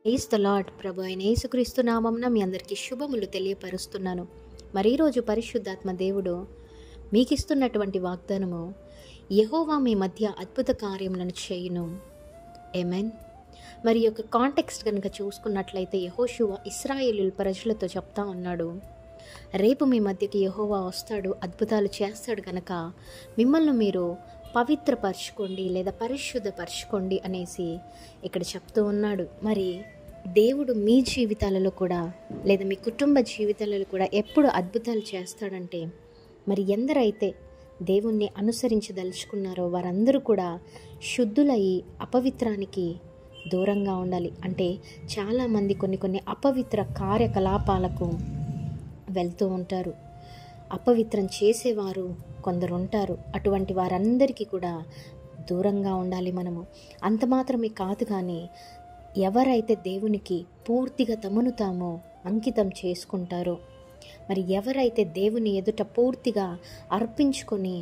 Praise the lord. ప్రభు అయిన యేసుక్రీస్తు నామమున మీ అందరికీ శుభములు తెలియపరుస్తున్నాను. మరి ఈరోజు పరిశుద్ధాత్మ దేవుడు మీకు ఇస్తున్నటువంటి వాగ్దానము, యెహోవా మీ మధ్య అద్భుత కార్యములను చేయును. ఆమేన్. మరి యొక్క కాంటెక్స్ట్ కనుక చూసుకున్నట్లయితే, యెహోషువ ఇశ్రాయేలు ప్రజలతో చెప్తా ఉన్నాడు, రేపు మీ మధ్యకి యెహోవా వస్తాడు, అద్భుతాలు చేస్తాడు కనుక మిమ్మల్ని మీరు పవిత్రపరచుకోండి లేదా పరిశుద్ధపరచుకోండి అనేసి ఇక్కడ చెప్తూ ఉన్నాడు. మరి దేవుడు మీ జీవితాలలో కూడా లేదా మీ కుటుంబ జీవితాలలో కూడా ఎప్పుడు అద్భుతాలు చేస్తాడంటే, మరి ఎందరైతే దేవుణ్ణి అనుసరించదలుచుకున్నారో వారందరూ కూడా శుద్ధులయ్యి అపవిత్రానికి దూరంగా ఉండాలి. అంటే చాలామంది కొన్ని అపవిత్ర కార్యకలాపాలకు వెళ్తూ ఉంటారు. అపవిత్రం చేసేవారు కొందరు ఉంటారు. అటువంటి వారందరికీ కూడా దూరంగా ఉండాలి మనము. అంత మాత్రమే కాదు, కానీ ఎవరైతే దేవునికి పూర్తిగా తమను తాము అంకితం చేసుకుంటారో, మరి ఎవరైతే దేవుని ఎదుట పూర్తిగా అర్పించుకొని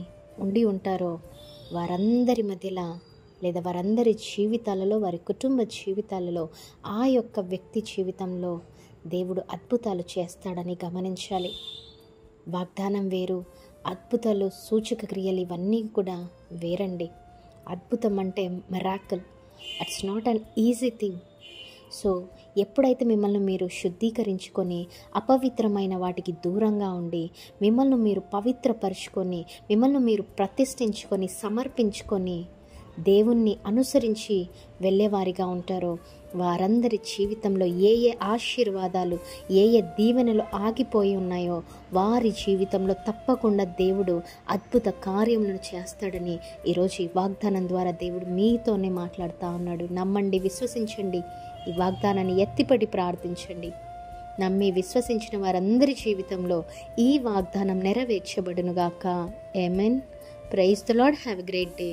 ఉండి ఉంటారో వారందరి మధ్యలో లేదా వారందరి జీవితాలలో, వారి కుటుంబ జీవితాలలో, ఆ యొక్క వ్యక్తి జీవితంలో దేవుడు అద్భుతాలు చేస్తాడని గమనించాలి. వాగ్దానం వేరు, అద్భుతాలు, సూచక క్రియలు ఇవన్నీ కూడా వేరండి. అద్భుతం అంటే miracle, it's not an easy thing. So ఎప్పుడైతే మిమ్మల్ని మీరు శుద్ధీకరించుకొని అపవిత్రమైన వాటికి దూరంగా ఉండి మిమ్మల్ని మీరు పవిత్రపరుచుకొని మిమ్మల్ని మీరు ప్రతిష్ఠించుకొని సమర్పించుకొని దేవుణ్ణి అనుసరించి వెళ్ళేవారిగా ఉంటారో వారందరి జీవితంలో ఏ ఆశీర్వాదాలు, ఏ దీవెనలు ఆగిపోయి ఉన్నాయో వారి జీవితంలో తప్పకుండా దేవుడు అద్భుత కార్యములను చేస్తాడని ఈరోజు ఈ వాగ్దానం ద్వారా దేవుడు మీతోనే మాట్లాడుతూ ఉన్నాడు. నమ్మండి, విశ్వసించండి. ఈ వాగ్దానాన్ని ఎత్తిపడి ప్రార్థించండి. నమ్మి విశ్వసించిన వారందరి జీవితంలో ఈ వాగ్దానం నెరవేర్చబడునుగాక. Amen. Praise the Lord. Have a great day.